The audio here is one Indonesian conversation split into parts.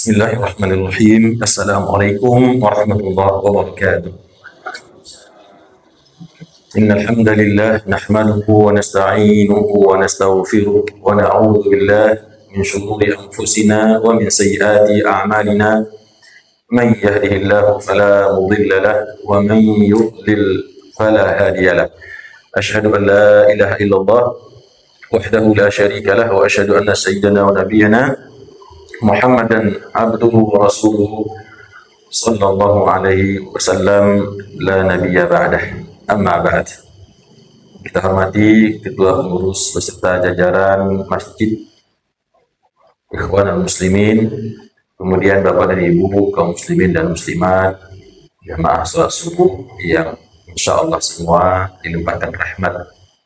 Bismillahirrahmanirrahim. Assalamualaikum warahmatullahi wabarakatuh. Innal hamdalillah nahmaduhu wa nasta'inuhu wa nastaghfiruh wa na'udzu billahi min shururi anfusina wa min sayyiati a'malina. Man yahdihillahu fala mudilla lahu wa man yudlil fala hadiya lahu. Asyhadu an la ilaha illallah wahdahu la syarika lahu wa asyhadu anna sayyidana wa nabiyyana Muhammadan abduhu wa rasuluhu sallallahu alaihi wasallam la nabiyya ba'dah. Amma ba'd. Kita hormati ketua pengurus beserta jajaran masjid Ikhwanul Muslimin, kemudian Bapak dan Ibu kaum muslimin dan muslimat, jamaah salat subuh yang insyaallah semua dilimpahkan rahmat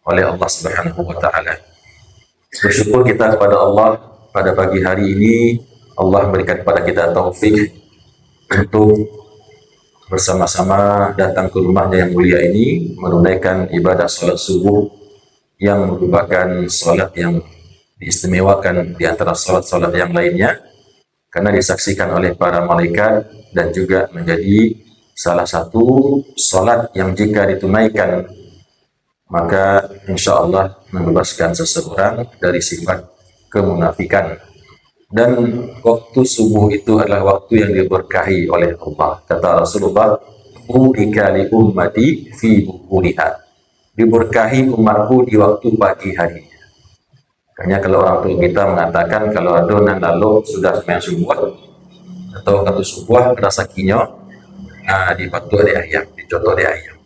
oleh Allah Subhanahu wa taala. Bersyukur kita kepada Allah pada pagi hari ini Allah memberikan kepada kita taufik untuk bersama-sama datang ke rumahnya yang mulia ini menunaikan ibadah salat subuh yang merupakan salat yang diistimewakan di antara salat-salat yang lainnya karena disaksikan oleh para malaikat dan juga menjadi salah satu salat yang jika ditunaikan maka insya Allah membebaskan seseorang dari sifat kemunafikan. Dan waktu subuh itu adalah waktu yang diberkahi oleh Allah. Kata Rasulullah, "Burika li ummati fi bukuriha." Diberkahi umatku di waktu pagi hari. Makanya kalau orang tua kita mengatakan kalau adonan lalu sudah sembahyang subuh atau satu subuh rasa kinyo, dipatu ada ayam, dicontoh ada ayam.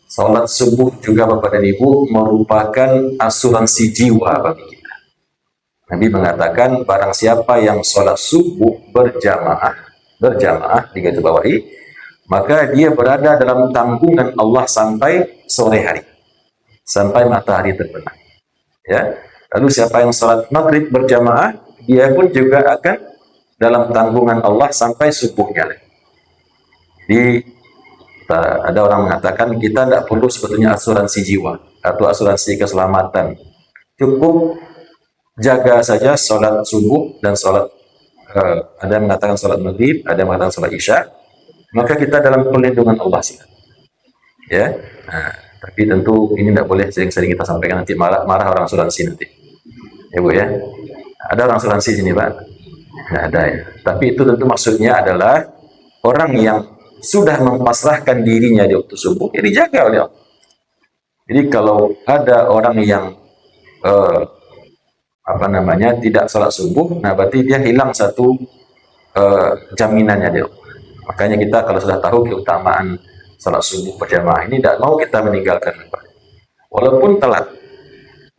Salat subuh juga Bapak dan Ibu merupakan asuransi jiwa bagi kita. Nabi mengatakan barang siapa yang sholat subuh berjamaah digarisbawahi, maka dia berada dalam tanggungan Allah sampai sore hari, sampai matahari terbenam. Ya. Lalu siapa yang sholat maghrib berjamaah, dia pun juga akan dalam tanggungan Allah sampai subuhnya. Jadi ada orang mengatakan kita tidak perlu sebetulnya asuransi jiwa atau asuransi keselamatan. Cukup jaga saja sholat subuh dan sholat ada yang mengatakan sholat maghrib, ada yang mengatakan sholat isya, maka kita dalam perlindungan Allah sih. Ya, tapi tentu ini tidak boleh sering-sering kita sampaikan, nanti marah orang asuransi nanti. Ya Bu ya, ada orang asuransi sini Pak? Nggak ada ya. Tapi itu tentu maksudnya adalah orang yang sudah mempasrahkan dirinya di waktu subuh, ya dijaga oleh Allah. Jadi kalau ada orang yang tidak sholat subuh, nah berarti dia hilang satu jaminannya dia. Makanya kita kalau sudah tahu keutamaan sholat subuh berjamaah ini, tidak mau kita meninggalkan. Walaupun telat,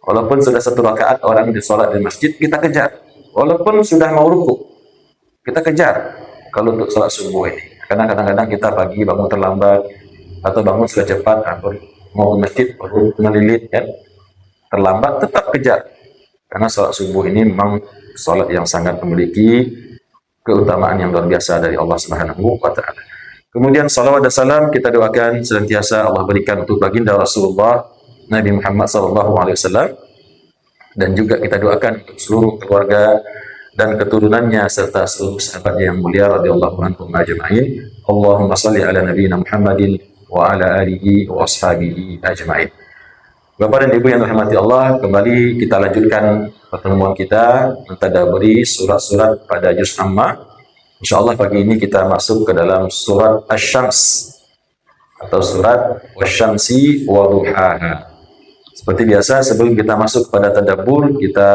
walaupun sudah satu rakaat orang di sholat di masjid, kita kejar. Walaupun sudah mau ruku, kita kejar kalau untuk sholat subuh ini. Karena kadang-kadang kita pagi bangun terlambat, atau bangun sudah cepat, mau ke masjid, baru melilit, kan? Terlambat, tetap kejar. Karena sholat subuh ini memang sholat yang sangat memiliki keutamaan yang luar biasa dari Allah Subhanahu wa taala. Kemudian salawat dan salam kita doakan senantiasa Allah berikan untuk baginda Rasulullah Nabi Muhammad SAW, dan juga kita doakan untuk seluruh keluarga dan keturunannya serta seluruh sahabatnya yang mulia radhiyallahu anhum ajma'in. Allahumma shalli ala nabiyyina Muhammadin wa ala alihi wa ashabihi ajma'in. Bapak dan Ibu yang dirahmati Allah, kembali kita lanjutkan pertemuan kita mentadabburi surat-surat pada juz Amma. Insyaallah pagi ini kita masuk ke dalam surat Asy-Syams atau surat Wasyamsi wa duhaha. Seperti biasa sebelum kita masuk pada tadabbur, kita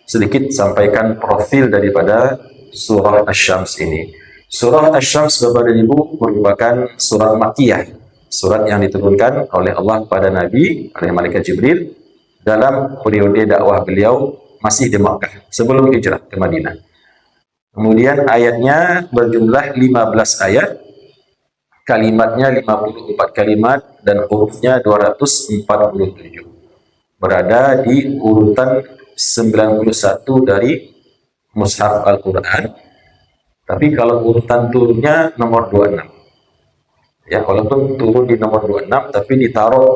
sedikit sampaikan profil daripada surah Asy-Syams ini. Surah Asy-Syams Bapak dan Ibu merupakan surah Makkiyah. Surat yang diturunkan oleh Allah kepada Nabi, oleh Malaikat Jibril dalam periode dakwah beliau masih di Makkah sebelum hijrah ke Madinah. Kemudian ayatnya berjumlah 15 ayat, kalimatnya 54 kalimat dan hurufnya 247. Berada di urutan 91 dari Mushaf Al-Quran. Tapi kalau urutan turunnya nomor 26. Ya, walaupun turun di nomor 26 tapi ditaruh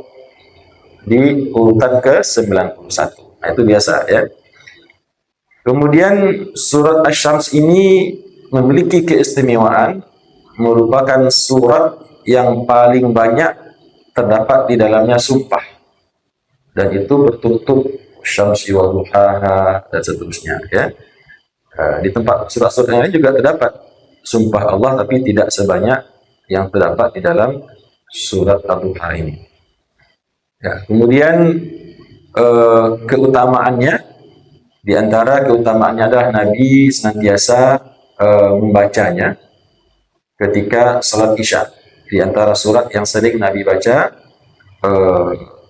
di urutan ke-91. Nah, itu biasa ya. Kemudian surat Asy-Syams ini memiliki keistimewaan, merupakan surat yang paling banyak terdapat di dalamnya sumpah, dan itu bertutup syamsi wa duhaha dan seterusnya, ya. Di tempat surat-surat yang lain juga terdapat sumpah Allah, tapi tidak sebanyak yang terdapat di dalam surat Ad-Duha ini. Ya, kemudian keutamaannya, di antara keutamaannya adalah Nabi senantiasa membacanya ketika salat Isya. Di antara surat yang sering Nabi baca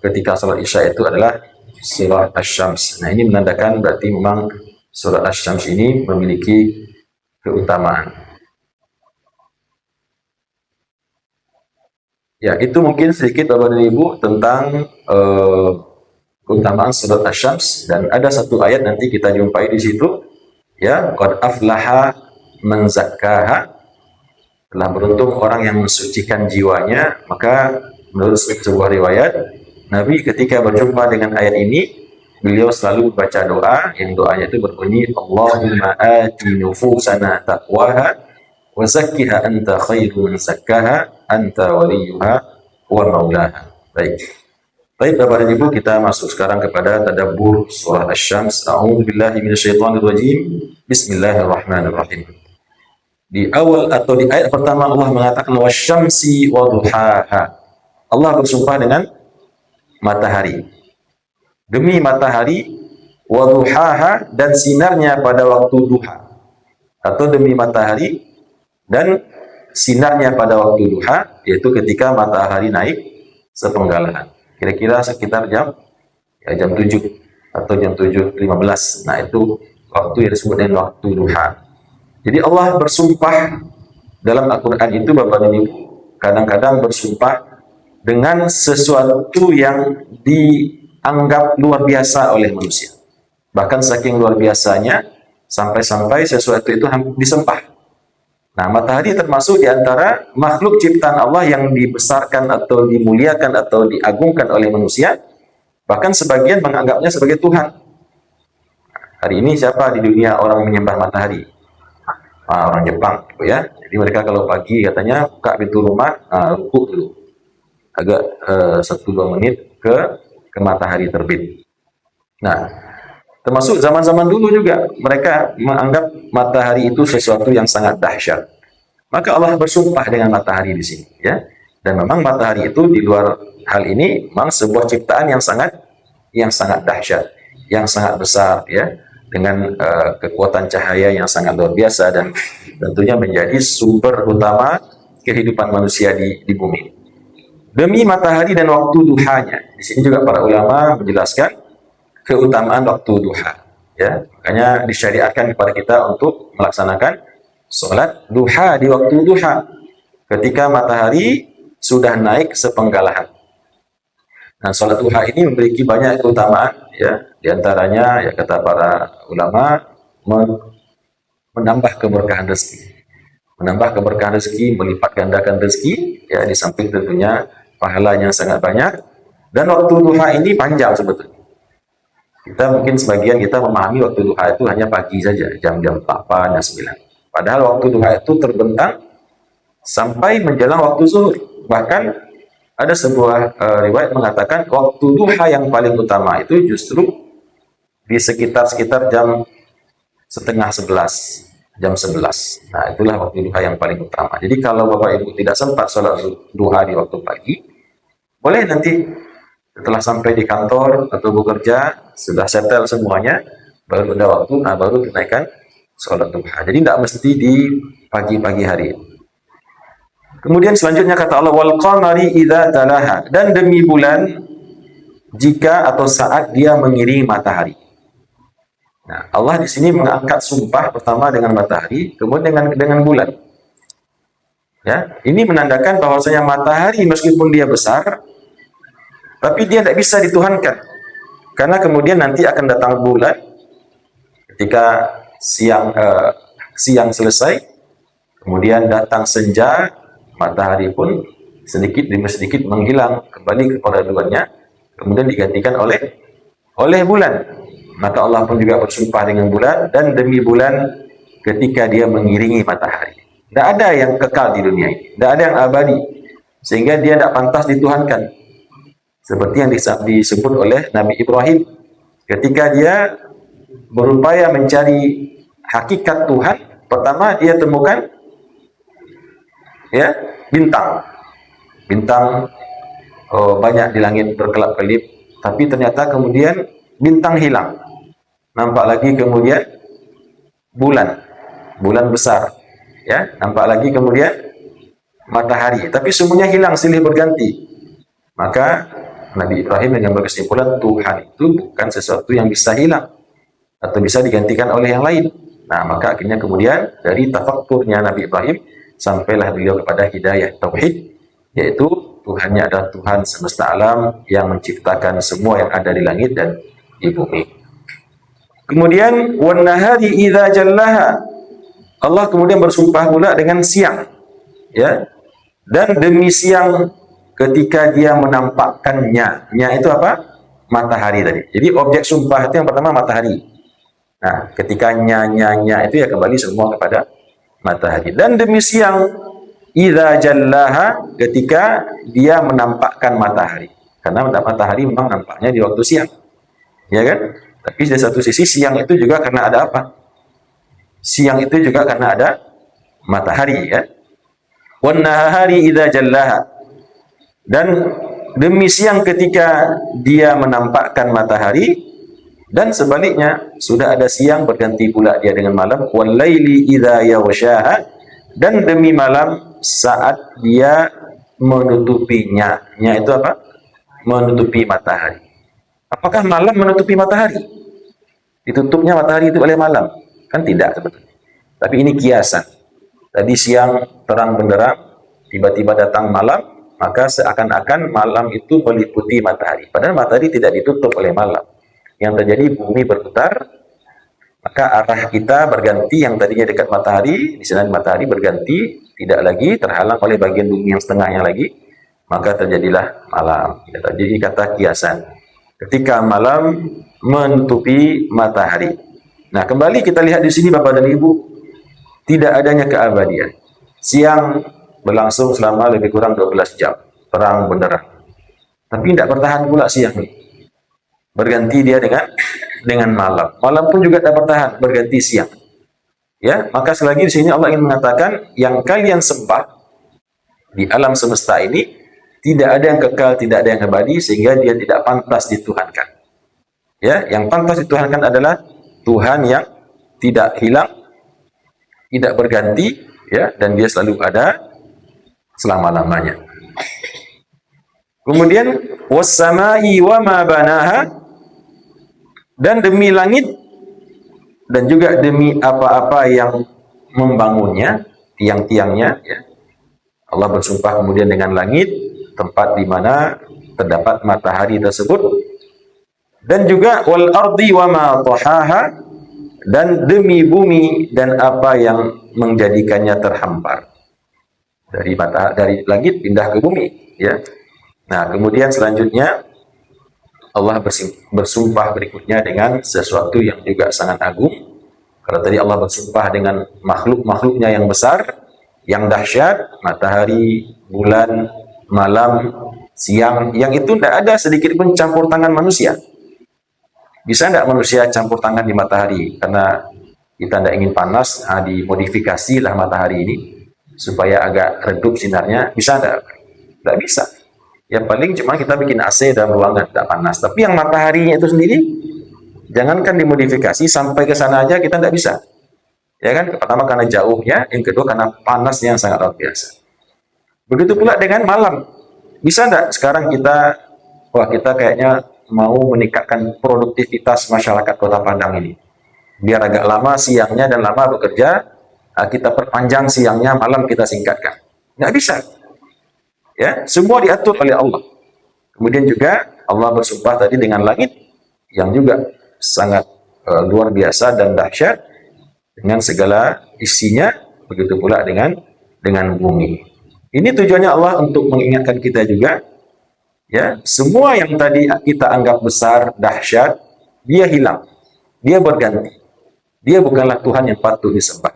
ketika salat Isya itu adalah surat Asy-Syams. Nah, ini menandakan berarti memang surat Asy-Syams ini memiliki keutamaan. Ya, itu mungkin sedikit Bapak dan Ibu tentang keutamaan surat Asy-Syams, dan ada satu ayat nanti kita jumpai di situ, ya, qad aflaha man zakkaha, telah beruntung orang yang mensucikan jiwanya. Maka menurut sebuah riwayat, Nabi ketika berjumpa dengan ayat ini, beliau selalu baca doa, yang doanya itu berbunyi, Allahumma ati nufusana taqwaha wa zakkiha anta khairu man zakkaha anta waliyuha wa maulaha. Baik. Baik Bapak dan Ibu, kita masuk sekarang kepada tadabbur surah Asy-Syams. A'udzubillahi minasyaitonirrajim. Bismillahirrahmanirrahim. Di awal atau di ayat pertama Allah mengatakan wasyamsi wa duhaha. Allah bersumpah dengan matahari. Demi matahari, wa duhaha, dan sinarnya pada waktu duha. Atau demi matahari dan sinarnya pada waktu duha, yaitu ketika matahari naik sepenggalahan. Kira-kira sekitar jam 7 atau jam 7.15. Nah, itu waktu yang disebut dengan waktu duha. Jadi Allah bersumpah dalam Al-Quran itu, Bapak dan Ibu, kadang-kadang bersumpah dengan sesuatu yang dianggap luar biasa oleh manusia. Bahkan saking luar biasanya, sampai-sampai sesuatu itu disembah. Nah, matahari termasuk di antara makhluk ciptaan Allah yang dibesarkan atau dimuliakan atau diagungkan oleh manusia. Bahkan sebagian menganggapnya sebagai Tuhan. Hari ini siapa di dunia orang menyembah matahari? Orang Jepang, ya. Jadi mereka kalau pagi katanya buka pintu rumah, rukuk dulu, agak 1-2 menit ke matahari terbit. Nah, termasuk zaman-zaman dulu juga mereka menganggap matahari itu sesuatu yang sangat dahsyat. Maka Allah bersumpah dengan matahari di sini, ya. Dan memang matahari itu di luar hal ini memang sebuah ciptaan yang sangat dahsyat, yang sangat besar, ya, dengan kekuatan cahaya yang sangat luar biasa, dan tentunya menjadi sumber utama kehidupan manusia di bumi. Demi matahari dan waktu duhanya. Di sini juga para ulama menjelaskan keutamaan waktu duha, ya. Makanya disyariatkan kepada kita untuk melaksanakan sholat duha di waktu duha ketika matahari sudah naik sepenggalahan. Nah, sholat duha ini memiliki banyak keutamaan, ya. Di antaranya, ya, kata para ulama, menambah keberkahan rezeki. Menambah keberkahan rezeki, melipat gandakan rezeki, ya, di samping tentunya pahalanya sangat banyak. Dan waktu duha ini panjang sebetulnya. Kita mungkin sebagian kita memahami waktu duha itu hanya pagi saja, jam-jam 8 dan 9. Padahal waktu duha itu terbentang sampai menjelang waktu zuhur. Bahkan ada sebuah riwayat mengatakan waktu duha yang paling utama itu justru di sekitar jam setengah 11, jam 11. Nah, itulah waktu duha yang paling utama. Jadi kalau Bapak Ibu tidak sempat sholat duha di waktu pagi, boleh nanti setelah sampai di kantor atau bekerja, sudah settle semuanya, baru ada waktu, nah baru tunaikan sholat duha. Jadi tidak mesti di pagi-pagi hari. Kemudian selanjutnya kata Allah, wal qamari idza talaha, dan demi bulan jika atau saat dia mengiringi matahari. Nah, Allah di sini mengangkat sumpah pertama dengan matahari, kemudian dengan bulan. Ya, ini menandakan bahwasanya matahari meskipun dia besar, tapi dia tidak bisa dituhankan. Karena kemudian nanti akan datang bulan ketika siang selesai, kemudian datang senja, matahari pun sedikit demi sedikit menghilang kembali kepada bulannya, kemudian digantikan oleh bulan. Maka Allah pun juga bersumpah dengan bulan, dan demi bulan ketika dia mengiringi matahari. Tidak ada yang kekal di dunia ini, tidak ada yang abadi, sehingga dia tidak pantas dituhankan. Seperti yang disebut oleh Nabi Ibrahim ketika dia berupaya mencari hakikat Tuhan. Pertama dia temukan ya bintang, banyak di langit berkelap-kelip, tapi ternyata kemudian bintang hilang. Nampak lagi kemudian bulan besar, ya, nampak lagi kemudian matahari, tapi semuanya hilang silih berganti. Maka Nabi Ibrahim dengan berkesimpulan Tuhan itu bukan sesuatu yang bisa hilang atau bisa digantikan oleh yang lain. Nah, maka akhirnya kemudian dari tafakkurnya Nabi Ibrahim sampailah beliau kepada hidayah tauhid, yaitu Tuhannya adalah Tuhan semesta alam yang menciptakan semua yang ada di langit dan di bumi. Kemudian wan nahari idza jallaha, Allah kemudian bersumpah pula dengan siang, ya, dan demi siang ketika dia menampakkannya. Nya itu apa? Matahari tadi. Jadi objek sumpah itu yang pertama matahari. Nah, ketika nya itu ya kembali semua kepada matahari. Dan demi siang idza jallaha, ketika dia menampakkan matahari. Karena matahari memang nampaknya di waktu siang. Ya kan? Tapi di satu sisi siang itu juga karena ada apa? Siang itu juga karena ada matahari, ya. Wan nahari idza jallaha, dan demi siang ketika dia menampakkan matahari, dan sebaliknya sudah ada siang berganti pula dia dengan malam. Wal laili idza yaghshaha, dan demi malam saat dia menutupinya. Nya itu apa? Menutupi matahari. Apakah malam menutupi matahari? Ditutupnya matahari itu oleh malam? Kan tidak sebetulnya. Tapi ini kiasan. Tadi siang terang benderang, tiba-tiba datang malam, maka seakan-akan malam itu meliputi matahari. Padahal matahari tidak ditutup oleh malam. Yang terjadi bumi berputar, maka arah kita berganti, yang tadinya dekat matahari, di sana matahari berganti, tidak lagi terhalang oleh bagian bumi yang setengahnya lagi, maka terjadilah malam. Jadi kata kiasan. Ketika malam menutupi matahari. Nah, kembali kita lihat di sini Bapak dan Ibu, tidak adanya keabadian. Siang berlangsung selama lebih kurang 12 jam, terang benderang. Tapi tidak bertahan pula siang ini. Berganti dia dengan malam. Malam pun juga tidak bertahan, berganti siang. Ya, maka selagi di sini Allah ingin mengatakan yang kalian sembah di alam semesta ini tidak ada yang kekal, tidak ada yang abadi, sehingga dia tidak pantas dituhankan. Ya, yang pantas dituhankan adalah Tuhan yang tidak hilang, tidak berganti, ya, dan dia selalu ada selama-lamanya. Kemudian was-samai wa ma banaha, dan demi langit dan juga demi apa-apa yang membangunnya, tiang-tiangnya, ya. Allah bersumpah kemudian dengan langit, tempat di mana terdapat matahari tersebut, dan juga wal ardi wa ma tahaha, dan demi bumi dan apa yang menjadikannya terhampar. Dari langit pindah ke bumi, ya. Nah, kemudian selanjutnya Allah bersumpah berikutnya dengan sesuatu yang juga sangat agung. Kalau tadi Allah bersumpah dengan makhluk-makhluknya yang besar, yang dahsyat, matahari, bulan, malam, siang, yang itu tidak ada sedikit pun campur tangan manusia. Bisa tidak manusia campur tangan di matahari? Karena kita tidak ingin panas, dimodifikasilah matahari ini supaya agak redup sinarnya. Bisa tidak? Tidak bisa. Yang paling cuma kita bikin AC dalam ruangan, tidak panas. Tapi yang mataharinya itu sendiri, jangankan dimodifikasi, sampai ke sana aja kita tidak bisa. Ya kan? Pertama karena jauhnya, yang kedua karena panasnya yang sangat luar biasa. Begitu pula dengan malam. Bisa enggak sekarang kita kayaknya mau meningkatkan produktivitas masyarakat Kota Padang ini. Biar agak lama siangnya dan lama bekerja, kita perpanjang siangnya, malam kita singkatkan. Nggak bisa. Ya, semua diatur oleh Allah. Kemudian juga Allah bersumpah tadi dengan langit yang juga sangat luar biasa dan dahsyat dengan segala isinya, begitu pula dengan bumi. Ini tujuannya Allah untuk mengingatkan kita juga, ya, semua yang tadi kita anggap besar, dahsyat, dia hilang. dia berganti. Dia bukanlah Tuhan yang patut disembah.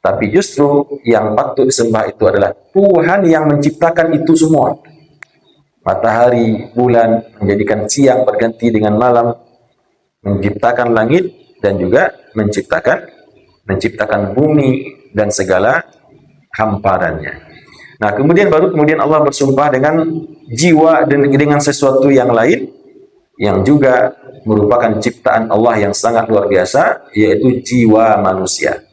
Tapi justru yang patut disembah itu adalah Tuhan yang menciptakan itu semua. Matahari, bulan, menjadikan siang berganti dengan malam, menciptakan langit, dan juga menciptakan bumi dan segala hamparannya. Nah, kemudian Allah bersumpah dengan jiwa dan dengan sesuatu yang lain yang juga merupakan ciptaan Allah yang sangat luar biasa, yaitu jiwa manusia.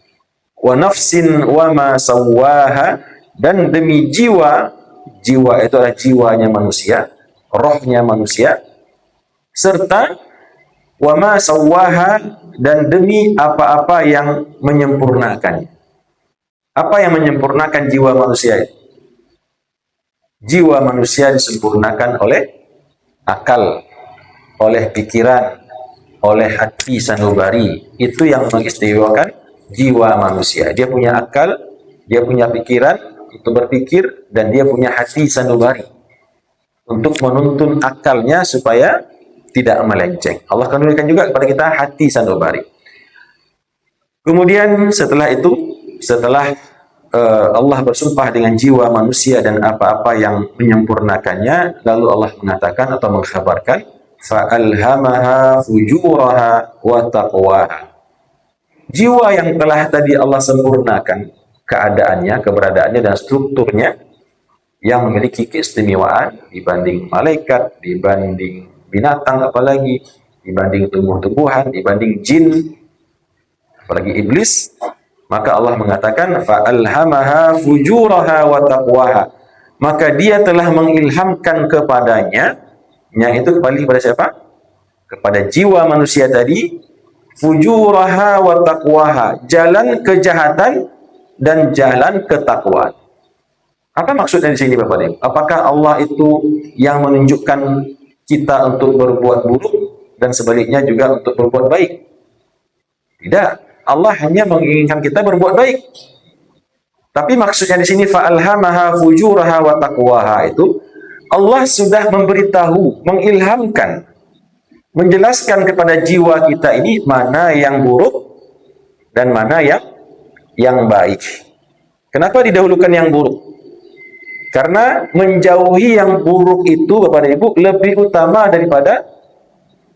Wa nafsin wa ma sawwaha, dan demi jiwa itu adalah jiwanya manusia, rohnya manusia, serta wa ma sawwaha, dan demi apa-apa yang menyempurnakan. Apa yang menyempurnakan jiwa manusia itu? Jiwa manusia disempurnakan oleh akal, oleh pikiran, oleh hati sanubari. Itu yang mengistimewakan jiwa manusia. Dia punya akal, dia punya pikiran untuk berpikir, dan dia punya hati sanubari untuk menuntun akalnya supaya tidak melenceng. Allah akan memberikan juga kepada kita hati sanubari. Kemudian setelah Allah bersumpah dengan jiwa manusia dan apa-apa yang menyempurnakannya, lalu Allah mengatakan atau mengkhabarkan, fa'alhamaha fujuraha wa taqwaha. Jiwa yang telah tadi Allah sempurnakan keadaannya, keberadaannya, dan strukturnya, yang memiliki keistimewaan dibanding malaikat, dibanding binatang, apalagi dibanding tumbuh-tumbuhan, dibanding jin, apalagi iblis, maka Allah mengatakan fa'alhamaha fujuraha wa taqwaha. Maka dia telah mengilhamkan kepadanya, yaitu kembali kepada siapa? Kepada jiwa manusia tadi, fujuraha wa taqwaha, jalan kejahatan dan jalan ketakwaan. Apa maksudnya di sini Bapak Ibu? Apakah Allah itu yang menunjukkan kita untuk berbuat buruk dan sebaliknya juga untuk berbuat baik? Tidak. Allah hanya menginginkan kita berbuat baik. Tapi maksudnya di sini fa'alhamaha fujuraha wa taqwaha itu Allah sudah memberitahu, mengilhamkan, menjelaskan kepada jiwa kita ini mana yang buruk dan mana yang baik. Kenapa didahulukan yang buruk? Karena menjauhi yang buruk itu, Bapak dan Ibu, lebih utama daripada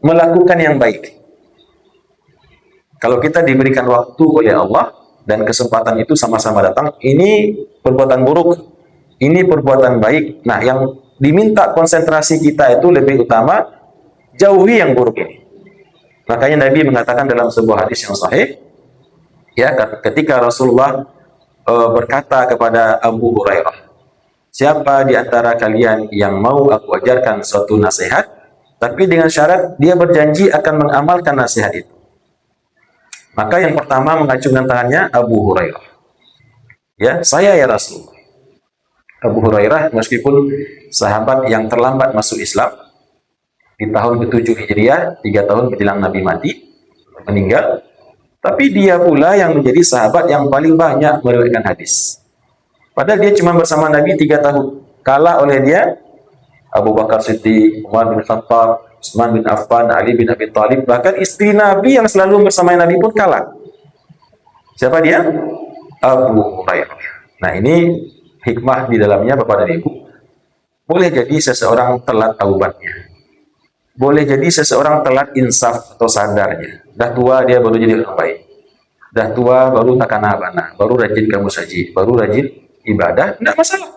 melakukan yang baik. Kalau kita diberikan waktu oleh Allah dan kesempatan itu sama-sama datang, ini perbuatan buruk, ini perbuatan baik. Nah, yang diminta konsentrasi kita itu lebih utama jauhi yang buruk ini. Makanya Nabi mengatakan dalam sebuah hadis yang sahih, ya, ketika Rasulullah berkata kepada Abu Hurairah, siapa di antara kalian yang mau aku ajarkan suatu nasihat, tapi dengan syarat dia berjanji akan mengamalkan nasihat itu? Maka yang pertama mengacungkan tangannya Abu Hurairah. Ya, saya ya Rasulullah. Abu Hurairah meskipun sahabat yang terlambat masuk Islam, di tahun ke-7 Hijriah, 3 tahun menjelang Nabi mati, meninggal, tapi dia pula yang menjadi sahabat yang paling banyak meriwayatkan hadis. Padahal dia cuma bersama Nabi 3 tahun. Kalah oleh dia Abu Bakar Siddiq, Umar bin Khattab, Utsman bin Affan, Ali bin Abi Thalib, bahkan istri Nabi yang selalu bersama Nabi pun kalah. Siapa dia? Abu Hurairah. Nah, ini hikmah di dalamnya Bapak dan Ibu. Boleh jadi seseorang telat taubatnya. Boleh jadi seseorang telat insaf atau sadarnya. Dah tua dia baru jadi orang baik. Dah tua baru takanabana, baru rajin kamu saji, baru rajin ibadah, tidak masalah.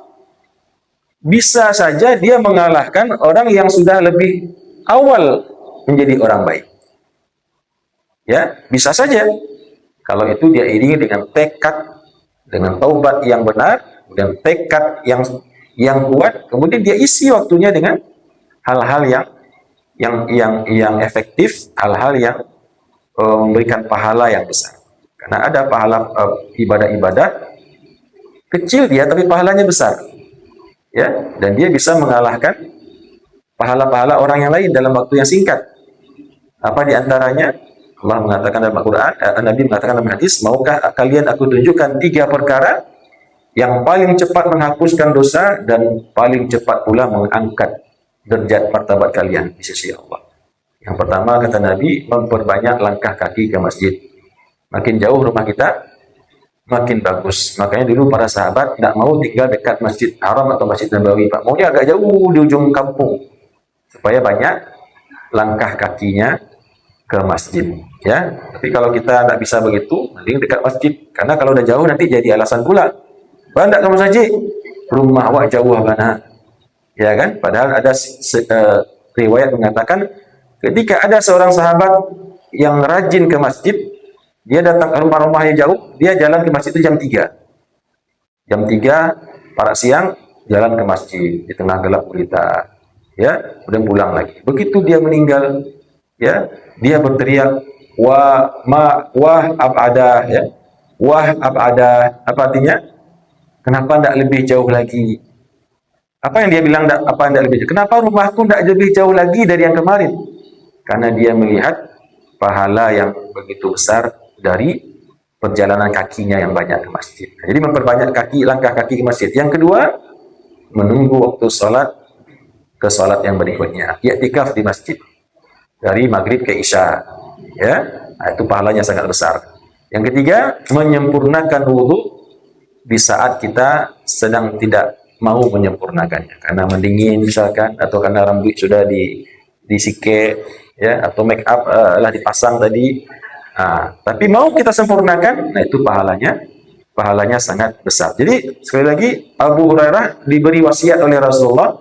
Bisa saja dia mengalahkan orang yang sudah lebih awal menjadi orang baik. Ya, bisa saja. Kalau itu dia iringi dengan tekad, dengan taubat yang benar, dan tekad yang kuat, kemudian dia isi waktunya dengan hal-hal yang efektif, hal-hal yang memberikan pahala yang besar. Karena ada pahala ibadah-ibadah kecil dia tapi pahalanya besar, ya, dan dia bisa mengalahkan pahala-pahala orang yang lain dalam waktu yang singkat. Apa diantaranya? Allah mengatakan dalam Al-Quran, Nabi mengatakan dalam hadis, maukah kalian aku tunjukkan 3 perkara yang paling cepat menghapuskan dosa dan paling cepat pula mengangkat derajat martabat kalian di sisi Allah. Yang pertama kata Nabi, memperbanyak langkah kaki ke masjid. Makin jauh rumah kita, makin bagus. Makanya dulu para sahabat tidak mau tinggal dekat Masjid Haram atau Masjid Nabawi, Pak. Maunya agak jauh di ujung kampung supaya banyak langkah kakinya ke masjid. Ya, tapi kalau kita tidak bisa begitu, mending dekat masjid. Karena kalau udah jauh nanti jadi alasan pula. Banyak kamu saja, rumah awak jauh mana? Ya kan? Padahal ada riwayat mengatakan ketika ada seorang sahabat yang rajin ke masjid, dia datang ke rumah-rumahnya jauh, dia jalan ke masjid itu jam 3. Jam 3 para siang jalan ke masjid di tengah gelap gulita. Ya, kemudian pulang lagi. Begitu dia meninggal, ya, dia berteriak wah abada, ya. Wah abada, apa artinya? Kenapa tidak lebih jauh lagi? Apa yang dia bilang, apa yang tidak lebih jauh? Kenapa rumahku tidak lebih jauh lagi dari yang kemarin? Karena dia melihat pahala yang begitu besar dari perjalanan kakinya yang banyak ke masjid. Jadi memperbanyak langkah kaki ke masjid. Yang kedua, menunggu waktu sholat ke sholat yang berikutnya. I'tikaf di masjid dari maghrib ke isya. Ya, itu pahalanya sangat besar. Yang ketiga, menyempurnakan wudhu di saat kita sedang tidak mau menyempurnakannya. Karena mendingin misalkan, atau karena rambut sudah disike, ya, atau make up lah dipasang tadi. Tapi mau kita sempurnakan, nah itu pahalanya sangat besar. Jadi sekali lagi Abu Hurairah diberi wasiat oleh Rasulullah.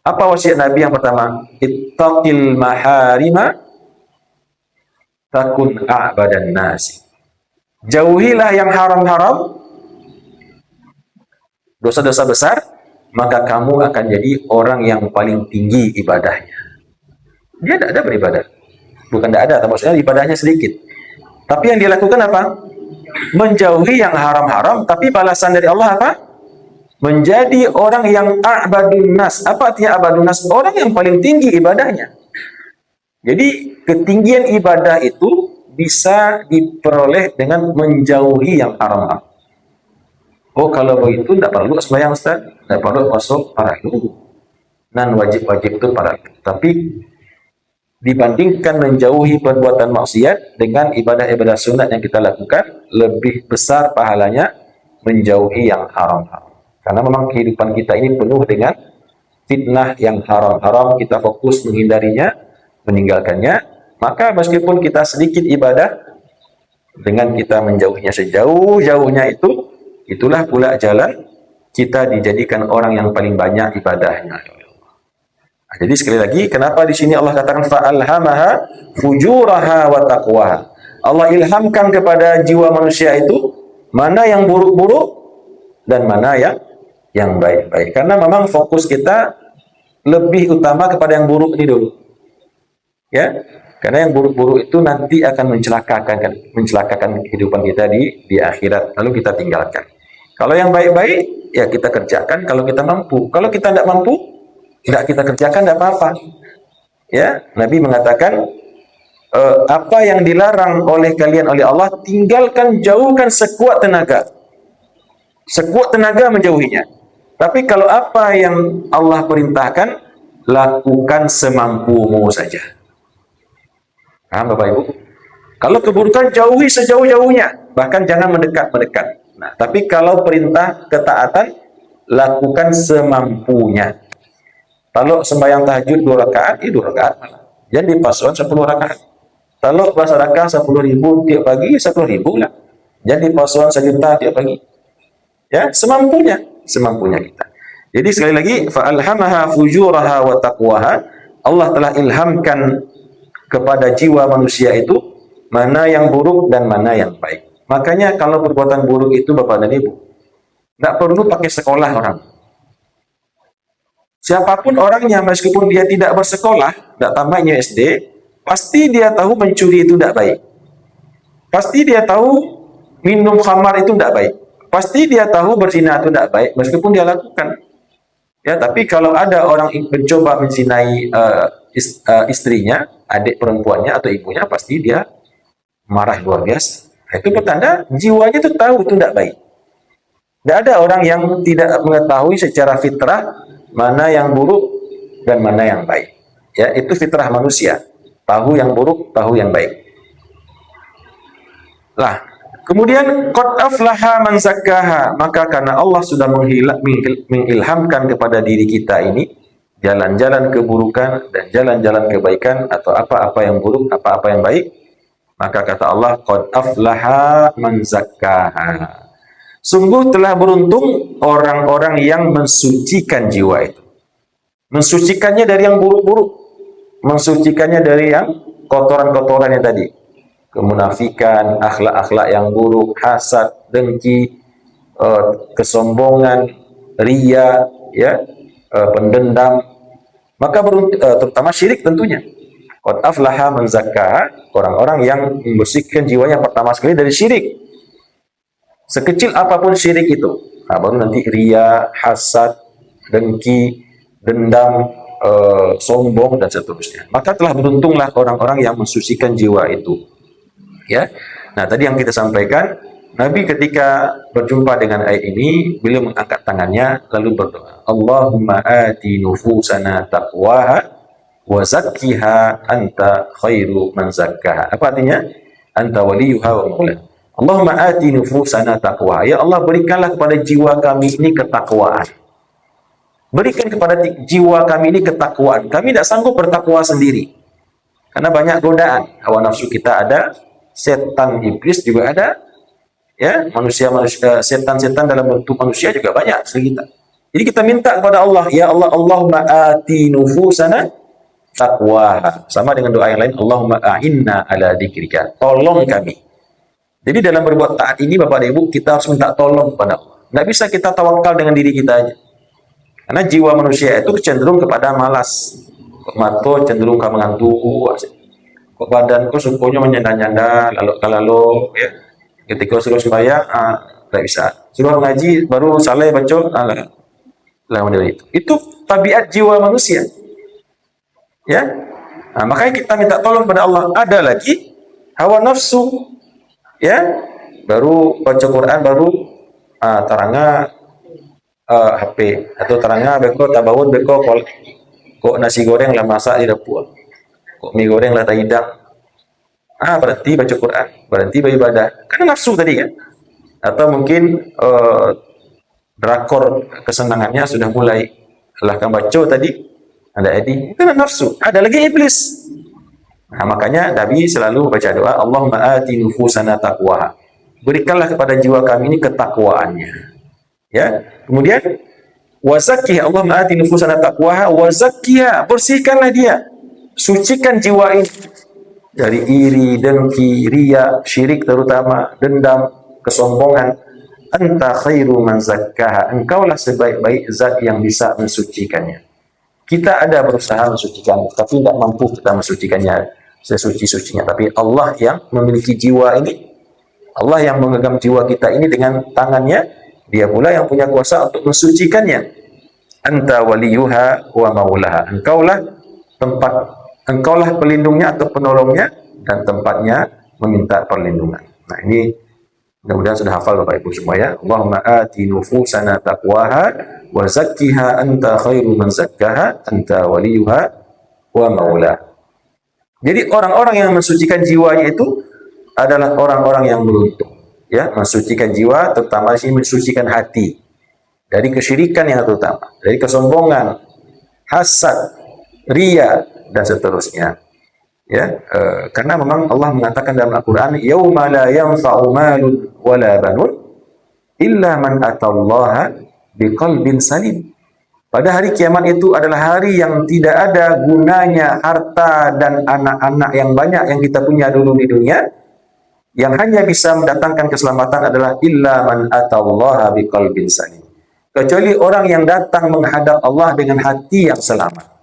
Apa wasiat Nabi yang pertama? Ittaqil maharima takun a'badan nasi. Jauhilah yang haram-haram, dosa-dosa besar, maka kamu akan jadi orang yang paling tinggi ibadahnya. Dia tidak ada beribadah. Bukan tidak ada, maksudnya ibadahnya sedikit. Tapi yang dia lakukan apa? Menjauhi yang haram-haram, tapi balasan dari Allah apa? Menjadi orang yang a'badun nas. Apa artinya a'badun nas? Orang yang paling tinggi ibadahnya. Jadi ketinggian ibadah itu bisa diperoleh dengan menjauhi yang haram-haram. Oh, kalau begitu tidak perlu sembahyang, Ustaz. Tidak perlu masuk fardu. Dan wajib-wajib itu fardu. Tapi dibandingkan menjauhi perbuatan maksiat dengan ibadah-ibadah sunat yang kita lakukan, lebih besar pahalanya menjauhi yang haram-haram. Karena memang kehidupan kita ini penuh dengan fitnah yang haram-haram, kita fokus menghindarinya, meninggalkannya. Maka meskipun kita sedikit ibadah, dengan kita menjauhinya sejauh-jauhnya itulah pula jalan kita dijadikan orang yang paling banyak ibadahnya. Jadi sekali lagi, kenapa di sini Allah katakan fa'alhamaha fujuraha wa taqwaha. Allah ilhamkan kepada jiwa manusia itu mana yang buruk-buruk dan mana yang baik-baik. Karena memang fokus kita lebih utama kepada yang buruk ini dulu. Ya. Karena yang buruk-buruk itu nanti akan mencelakakan kehidupan kita di akhirat, lalu kita tinggalkan. Kalau yang baik-baik ya kita kerjakan kalau kita mampu. Kalau kita tidak mampu, tidak kita kerjakan, tidak apa-apa. Ya, Nabi mengatakan apa yang dilarang oleh kalian oleh Allah, tinggalkan, jauhkan sekuat tenaga. Sekuat tenaga menjauhinya. Tapi kalau apa yang Allah perintahkan, lakukan semampumu saja. Paham Bapak Ibu? Kalau keburukan jauhi sejauh-jauhnya, bahkan jangan mendekat-mendekat. Nah, tapi kalau perintah ketaatan, lakukan semampunya. Kalau sembahyang tahajud 2 rakaat, 2 rakaat malah. Jadi pasuan 10 rakaat. Kalau sedekah 10.000 tiap pagi, 10.000 lah. Jadi pasuan 1 juta tiap pagi. Ya, semampunya kita. Jadi sekali lagi, fa'alhamaha fujuraha wa taqwaha. Allah telah ilhamkan kepada jiwa manusia itu mana yang buruk dan mana yang baik. Makanya kalau perbuatan buruk itu Bapak dan Ibu, tidak perlu pakai sekolah orang. Siapapun orangnya, meskipun dia tidak bersekolah, tidak tamatnya SD, pasti dia tahu mencuri itu tidak baik. Pasti dia tahu minum khamar itu tidak baik. Pasti dia tahu berzina itu tidak baik, meskipun dia lakukan. Ya, tapi kalau ada orang mencoba menzinai istrinya, adik perempuannya atau ibunya, pasti dia marah luar biasa. Itu pertanda jiwanya itu tahu itu tidak baik. Tidak ada orang yang tidak mengetahui secara fitrah mana yang buruk dan mana yang baik. Ya, itu fitrah manusia. Tahu yang buruk, tahu yang baik. Lah, kemudian qad aflaha man zakkaha, maka karena Allah sudah mengilhamkan kepada diri kita ini jalan-jalan keburukan dan jalan-jalan kebaikan, atau apa-apa yang buruk, apa-apa yang baik, maka kata Allah qad aflaha man zakkaha. Sungguh telah beruntung orang-orang yang mensucikan jiwa itu. Mensucikannya dari yang buruk-buruk, mensucikannya dari yang kotoran-kotorannya tadi. Kemunafikan, akhlak-akhlak yang buruk, hasad, dengki, kesombongan, ria, ya, pendendam. Maka terutama syirik tentunya. Qad aflaha man zakkaha, orang-orang yang membersihkan jiwanya pertama sekali dari syirik. Sekecil apapun syirik itu. Nah, baru nanti ria, hasad, dengki, dendam, sombong dan seterusnya. Maka telah beruntunglah orang-orang yang mensucikan jiwa itu. Ya, nah tadi yang kita sampaikan, Nabi ketika berjumpa dengan ayat ini, beliau mengangkat tangannya lalu berdoa, Allahumma ati nufusana taqwaha wa zakkiha anta khairu man zakkaha. Apa artinya? Anta waliyuha wa maula. Allahumma ati nufusana taqwa. Ya Allah, berikanlah kepada jiwa kami ini ketakwaan. Berikan kepada jiwa kami ini ketakwaan. Kami tidak sanggup bertakwa sendiri. Karena banyak godaan. Hawa nafsu kita ada, setan iblis juga ada, ya, manusia setan-setan dalam bentuk manusia juga banyak sekitar. Jadi kita minta kepada Allah, ya Allah, Allahumma ati nufusana taqwaha. Sama dengan doa yang lain, Allahumma a'inna ala dzikrika. Tolong kami. Jadi dalam berbuat taat ini, Bapak dan Ibu, kita harus minta tolong kepada Allah. Nggak bisa kita tawakal dengan diri kita aja. Karena jiwa manusia itu cenderung kepada malas. Kok mato cenderung ke mengantuk. Kok badanku sukunya menyanda-nyanda, lalu ya. Ketika suruh sembahyang, tidak bisa. Suruh ngaji, baru saleh baca, itu tabiat jiwa manusia. Ya, nah, makanya kita minta tolong pada Allah. Ada lagi hawa nafsu, ya, baru baca Quran, baru terangga HP atau terangga beko tabawun beko kok nasi goreng lah masak di dapur. Kok mie goreng lah tak hidang. Berhenti baca Quran, berhenti beribadah. Karena nafsu tadi kan. Atau mungkin drakor kesenangannya sudah mulai. Lah kan baca tadi, ada itu kan nafsu. Ada lagi iblis. Nah, makanya Nabi selalu baca doa, Allahumma ati nufusana taqwaha. Berikanlah kepada jiwa kami ini ketakwaannya. Ya. Kemudian wazakkiha, Allahumma ati nufusana taqwaha wazakkiha, bersihkanlah dia. Sucikan jiwa ini dari iri, dengki, ria, syirik terutama, dendam, kesombongan. Anta khairu man zakkaha. Engkaulah sebaik-baik zat yang bisa mensucikannya. Kita ada berusaha mensucikan, tapi tidak mampu kita mensucikannya sesuci-sucinya. Tapi Allah yang memiliki jiwa ini, Allah yang menggenggam jiwa kita ini dengan tangannya, dia pula yang punya kuasa untuk mensucikannya. Anta waliyuha wa maulaha. Engkaulah pelindungnya atau penolongnya dan tempatnya meminta perlindungan. Nah, ini mudah-mudahan sudah hafal Bapak Ibu semua ya. Allahumma ati nufusana taqwaha wa zakkiha anta khairu man zakkaha anta waliyuha wa maulaha. Jadi orang-orang yang mensucikan jiwanya itu adalah orang-orang yang beruntung. Ya, mensucikan jiwa, terutama sih mensucikan hati dari kesyirikan yang terutama, dari kesombongan, hasad, ria dan seterusnya. Ya, karena memang Allah mengatakan dalam Al-Qur'an, yauma la yanfa'u malun wala banun illa man atallaha biqalbin salim. Pada hari kiamat itu adalah hari yang tidak ada gunanya harta dan anak-anak yang banyak yang kita punya dulu di dunia. Yang hanya bisa mendatangkan keselamatan adalah illa man atallaha biqalbin salim. Kecuali orang yang datang menghadap Allah dengan hati yang selamat.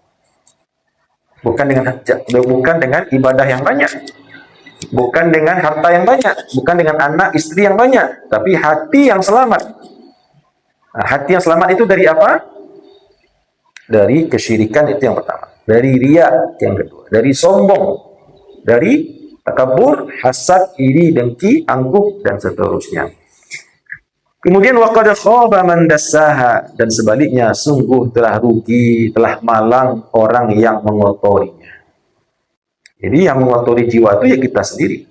Bukan dengan ibadah yang banyak, bukan dengan harta yang banyak, bukan dengan anak istri yang banyak, tapi hati yang selamat. Nah, hati yang selamat itu dari apa? Dari kesyirikan, itu yang pertama. Dari riya, yang kedua. Dari sombong, dari takabur, hasad, iri, dengki, angkuh dan seterusnya. Kemudian waqad khaba man dassaha, dan sebaliknya sungguh telah rugi, telah malang orang yang mengotorinya. Jadi yang mengotori jiwa itu ya kita sendiri.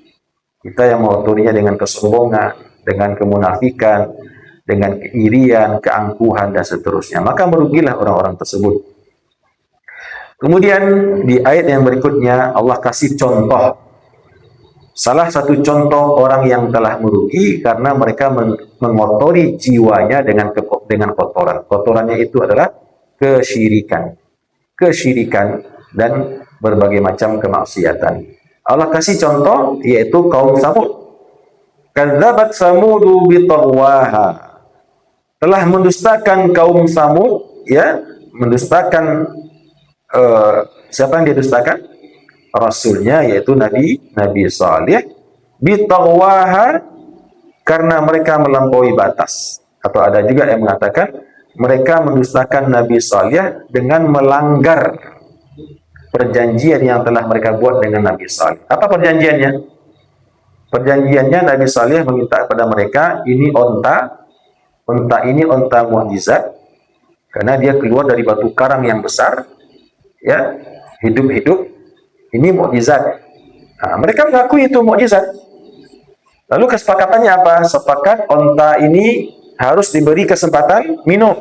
Kita yang mengotorinya dengan kesombongan, dengan kemunafikan, dengan keirian, keangkuhan, dan seterusnya. Maka merugilah orang-orang tersebut. Kemudian di ayat yang berikutnya Allah kasih contoh. Salah satu contoh orang yang telah merugi karena mereka mengotori jiwanya dengan kotoran. Kotorannya itu adalah kesyirikan. Kesyirikan dan berbagai macam kemaksiatan. Allah kasih contoh yaitu kaum Samud. Kadzabat Samudu bitagwaha. Telah mendustakan kaum Samud, ya, mendustakan siapa yang didustakan? Rasulnya, yaitu Nabi Saleh, bitagwaha, karena mereka melampaui batas. Atau ada juga yang mengatakan mereka mendustakan Nabi Saleh dengan melanggar perjanjian yang telah mereka buat dengan Nabi Saleh. Apa perjanjiannya? Perjanjiannya Nabi Saleh meminta kepada mereka, ini onta ini onta mukjizat, karena dia keluar dari batu karang yang besar, ya, hidup-hidup, ini mukjizat. Nah, mereka mengakui itu mukjizat. Lalu kesepakatannya apa? Sepakat onta ini harus diberi kesempatan minum.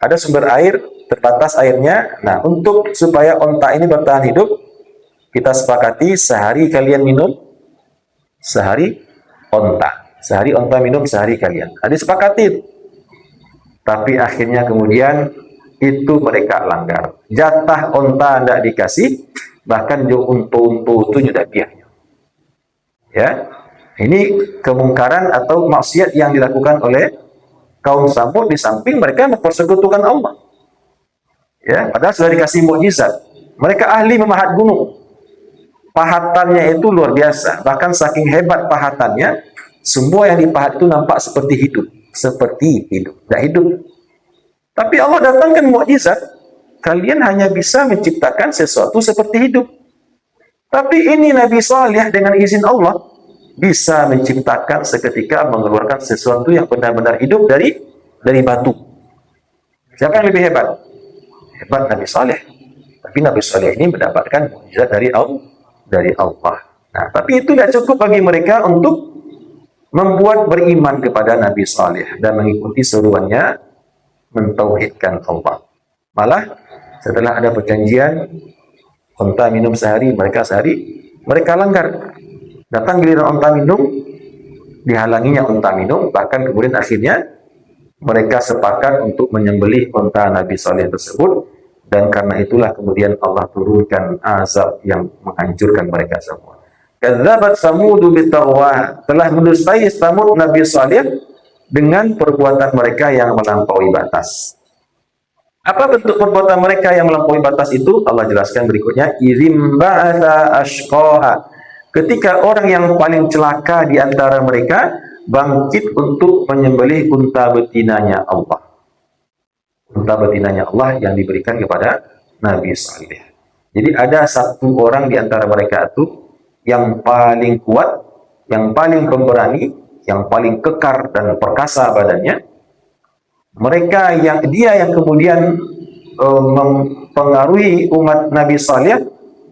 Ada sumber air, terbatas airnya. Nah, untuk supaya onta ini bertahan hidup, kita sepakati sehari kalian minum, sehari onta. Sehari onta minum, sehari kalian. Nah, disepakati. Tapi akhirnya kemudian itu mereka langgar. Jatah onta tidak dikasih, bahkan untu-untu itu juga biarnya. Ya, ini kemungkaran atau maksiat yang dilakukan oleh kaum Samud, di samping mereka mempersekutukan Allah. Ya, padahal sudah dikasih mukjizat. Mereka ahli memahat gunung. Pahatannya itu luar biasa. Bahkan saking hebat pahatannya, semua yang dipahat itu nampak seperti hidup. Seperti hidup. Tidak hidup. Tapi Allah datangkan mukjizat. Kalian hanya bisa menciptakan sesuatu seperti hidup. Tapi ini Nabi Saleh dengan izin Allah bisa menciptakan seketika, mengeluarkan sesuatu yang benar-benar hidup dari batu. Siapa yang lebih hebat? Hebat Nabi Saleh. Tapi Nabi Saleh ini mendapatkan mukjizat dari Allah. Nah, tapi itu tidak cukup bagi mereka untuk membuat beriman kepada Nabi Saleh dan mengikuti seruannya mentauhidkan Allah. Malah setelah ada perjanjian onta minum sehari, mereka sehari, mereka langgar. Datang giliran onta minum, dihalanginya onta minum, bahkan kemudian akhirnya mereka sepakat untuk menyembelih onta Nabi Saleh tersebut, dan karena itulah kemudian Allah turunkan azab yang menghancurkan mereka semua. Kadzabat Samudu bitagwa, telah mendustai Samud Nabi Saleh dengan perbuatan mereka yang melampaui batas. Apa bentuk perbuatan mereka yang melampaui batas itu? Allah jelaskan berikutnya, idzim ba'atsa ashqaha, ketika orang yang paling celaka di antara mereka bangkit untuk menyembelih unta betinanya Allah. Unta betinanya Allah yang diberikan kepada Nabi Saleh. Jadi ada satu orang di antara mereka itu yang paling kuat, yang paling pemberani, yang paling kekar dan perkasa badannya. Dia yang kemudian mempengaruhi umat Nabi Saleh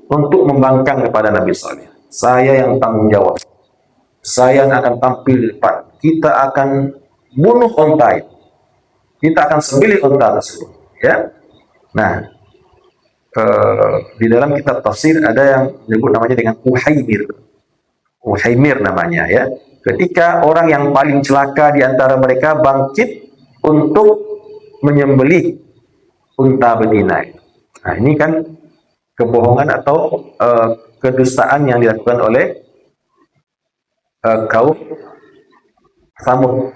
untuk membangkang kepada Nabi Saleh. Saya yang tanggung jawab. Saya yang akan tampil di depan. Kita akan bunuh unta itu. Kita akan sembelih unta tersebut. Ya. Nah, di dalam kitab tafsir ada yang menyebut namanya dengan Uhaimir. Uhaimir namanya, ya. Ketika orang yang paling celaka di antara mereka bangkit untuk menyembelih unta betina. Nah, ini kan kebohongan atau kedustaan yang dilakukan oleh kaum Samud.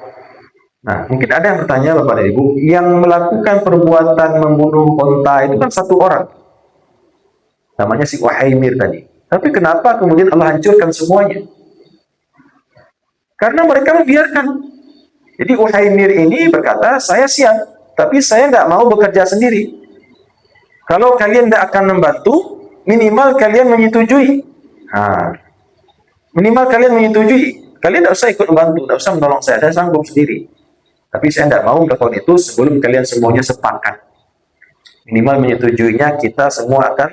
Nah, mungkin ada yang bertanya, Bapak dan Ibu, yang melakukan perbuatan membunuh unta itu kan satu orang, namanya si Uhaimir tadi. Tapi kenapa kemudian Allah hancurkan semuanya? Karena mereka membiarkan. Jadi Uhaimir ini berkata, saya siap, tapi saya nggak mau bekerja sendiri. Kalau kalian tidak akan membantu, minimal kalian menyetujui. Nah, minimal kalian menyetujui. Kalian tidak usah ikut membantu, tidak usah menolong saya sanggup sendiri. Tapi saya tidak mau melakukan itu sebelum kalian semuanya sepakat. Minimal menyetujuinya, kita semua akan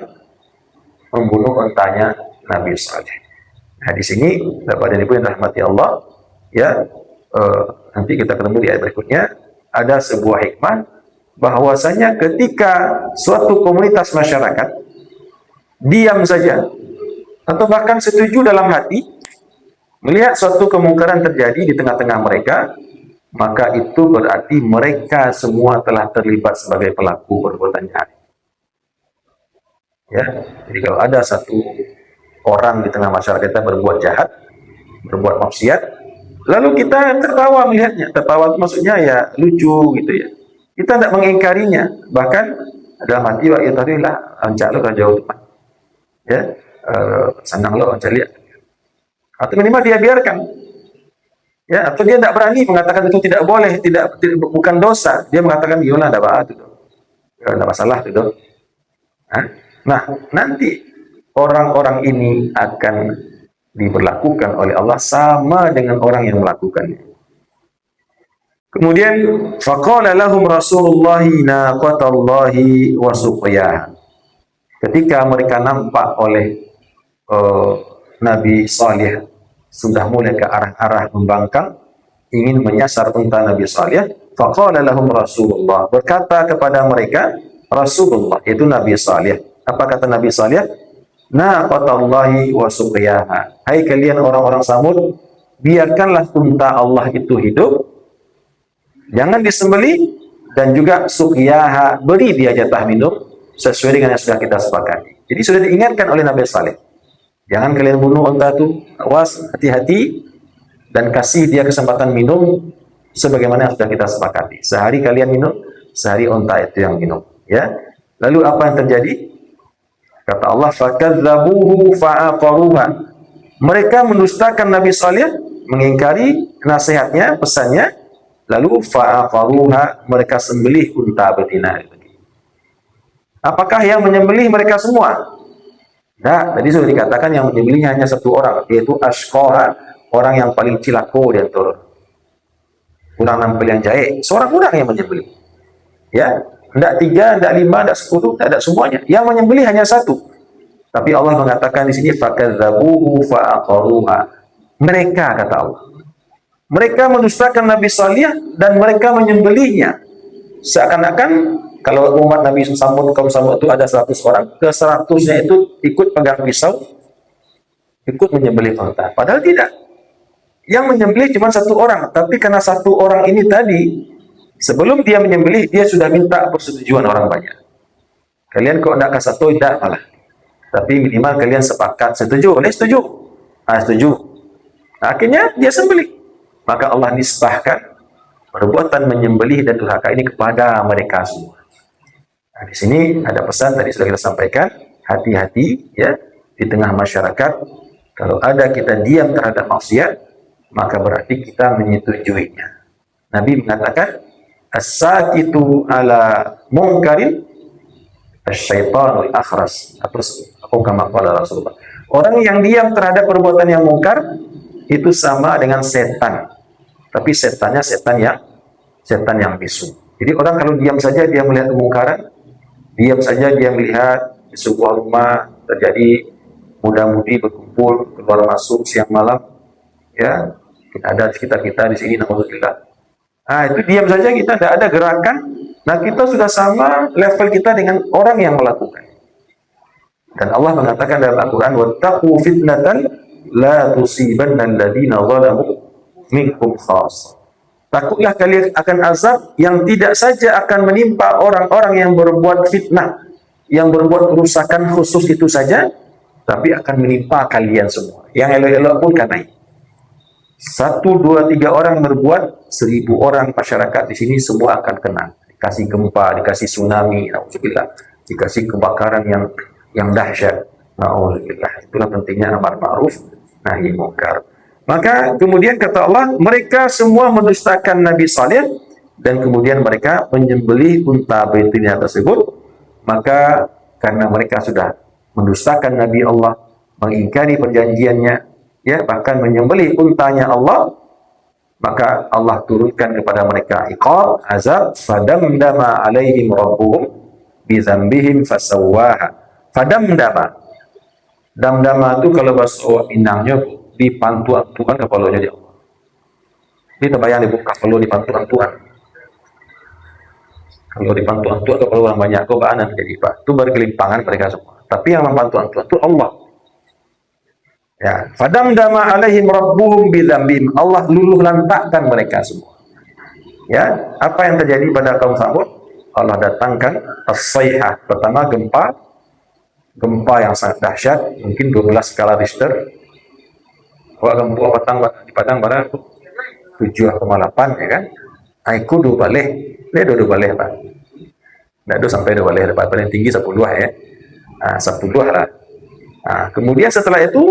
membunuh ontanya Nabi Saleh. Nah, di sini dapat ibu yang rahmati Allah, ya, nanti kita ketemu di ayat berikutnya, ada sebuah hikmah bahwasanya ketika suatu komunitas masyarakat diam saja atau bahkan setuju dalam hati melihat suatu kemungkaran terjadi di tengah-tengah mereka, maka itu berarti mereka semua telah terlibat sebagai pelaku perbuatan jahat. Ya, jadi kalau ada satu orang di tengah masyarakat kita berbuat jahat, berbuat maksiat, lalu kita tertawa melihatnya. Tertawa itu maksudnya ya lucu gitu ya. Kita tidak mengingkarinya, bahkan dalam hati wa itarilah ancak lo jauh depan. Ya, senang lo ancak lihat. Atau minimal dia biarkan. Ya, atau dia tidak berani mengatakan itu tidak boleh, bukan dosa. Dia mengatakan yolah tidak apa-apa itu. Tidak masalah itu. Nah, nanti orang-orang ini akan diberlakukan oleh Allah sama dengan orang yang melakukannya. Kemudian faqala lahum Rasulullah naqatallahi wa suqiyaha. Ketika mereka nampak oleh Nabi Saleh sudah mulai ke arah-arah membangkang, ingin menyasar unta Nabi Saleh, faqala lahum Rasulullah, berkata kepada mereka Rasulullah, itu Nabi Saleh. Apa kata Nabi Saleh? Naqatallahi wa suqiyaha. Hai kalian orang-orang Samud, biarkanlah unta Allah itu hidup, jangan disembelih, dan juga suqiyaha, beri dia jatah minum sesuai dengan yang sudah kita sepakati. Jadi sudah diingatkan oleh Nabi Saleh, jangan kalian bunuh unta itu, awas, hati-hati, dan kasih dia kesempatan minum sebagaimana yang sudah kita sepakati. Sehari kalian minum, sehari unta itu yang minum. Ya. Lalu apa yang terjadi? Kata Allah, fakadzabuhu fa'aqaruha. Mereka mendustakan Nabi Saleh, mengingkari nasihatnya, pesannya, lalu fa'aqaruha, mereka sembelih unta betina. Apakah yang menyembelih mereka semua? Nah, tadi sudah dikatakan yang menyembelihnya hanya satu orang, yaitu Ashqaha, orang yang paling cilako di antara kurang nampil yang jahit. Seorang orang yang menyembelih. Ya, tidak 3, tidak 5, tidak 10, tidak semuanya. Yang menyembelih hanya satu. Tapi Allah mengatakan di sini fakadzabuhu fa'aqaruha. Mereka, kata Allah, mereka mendustakan Nabi Saleh dan mereka menyembelihnya. Seakan-akan kalau umat Nabi Samud, kaum Samud itu ada 100 orang, ke 100-nya itu ikut pegang pisau, ikut menyembelih unta. Padahal tidak. Yang menyembelih cuma satu orang, tapi karena satu orang ini tadi, sebelum dia menyembelih, dia sudah minta persetujuan orang banyak. Kalian kok tidak ke satu, tidak malah. Tapi minimal kalian sepakat, setuju, boleh setuju. Setuju. Nah, akhirnya dia sembelih. Maka Allah nisbahkan perbuatan menyembelih dan durhaka ini kepada mereka semua. Nah, di sini ada pesan tadi sudah kita sampaikan, hati-hati ya di tengah masyarakat. Kalau ada kita diam terhadap maksiat, maka berarti kita menyetujuinya. Nabi mengatakan, as-sakitu ala munkarin asyaitanul akhras, atau kama qala Rasulullah. Orang yang diam terhadap perbuatan yang mungkar itu sama dengan setan. Tapi setannya setan yang bisu. Jadi orang kalau diam saja dia melihat kemungkaran, diam saja dia melihat di sebuah rumah terjadi muda-mudi berkumpul keluar masuk siang malam, ya ada di sekitar kita di sini, naudzubillah. Itu diam saja, kita tidak ada gerakan. Nah, kita sudah sama level kita dengan orang yang melakukan. Dan Allah mengatakan dalam Al-Quran, wattaqu fitnatan la tusibanna alladziina zalamu minkum khas. Takutlah kalian akan azab yang tidak saja akan menimpa orang-orang yang berbuat fitnah, yang berbuat kerusakan khusus itu saja, tapi akan menimpa kalian semua. Yang elok-elok pun kena. 1, 2, 3 orang berbuat, 1000 orang masyarakat di sini semua akan kena. Dikasih gempa, dikasih tsunami, naudzubillah, dikasih kebakaran yang dahsyat, naudzubillah. Itulah pentingnya amar ma'ruf nahi munkar. Maka kemudian kata Allah, mereka semua mendustakan Nabi Saleh dan kemudian mereka menyembelih unta betina tersebut. Maka karena mereka sudah mendustakan Nabi Allah, mengingkari perjanjiannya, ya bahkan menyembelih untanya Allah, maka Allah turunkan kepada mereka iqab, azab, fadamdama alaihim rabbuhum bi dzambihim fasawwaha. Fadamdama, Dam-dama itu kalau bahasa Minangnya dipantu-antuan kepalanya dia. Ini terbayang dibuka kalau dipantu-antuan. Kalau dipantu-antuan kepala orang banyak kobaan jadi pak. Itu bergelimpangan mereka semua. Tapi yang mempantu-antuan itu Allah. Ya, fadamdama alaihim rabbuhum bidzambihim. Allah luluh lantakkan mereka semua. Ya, apa yang terjadi pada kaum Samud? Allah datangkan as-sayhah. Pertama gempa yang sangat dahsyat, mungkin 12 skala Richter. Kalau gempa di Padang Barat 7,8 ya kan? Aku dua balik, dia dua balik pak. Tidak sampai dua balik, paling tinggi 10 ya. 10 lah. Kemudian setelah itu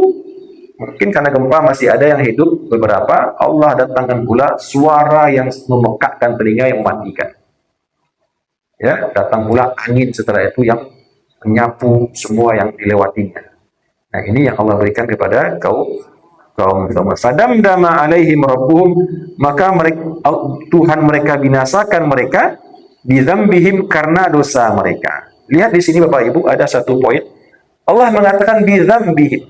mungkin karena gempa masih ada yang hidup beberapa, Allah datangkan pula suara yang memekakkan telinga yang mematikan. Ya, datang pula angin setelah itu yang menyapu semua yang dilewatinya. Nah, ini yang Allah berikan kepada kaum Fadamdama alaihim rabbuhum, maka Tuhan mereka binasakan mereka bidzambihim karena dosa mereka. Lihat di sini Bapak Ibu ada satu poin. Allah mengatakan bidzambihim.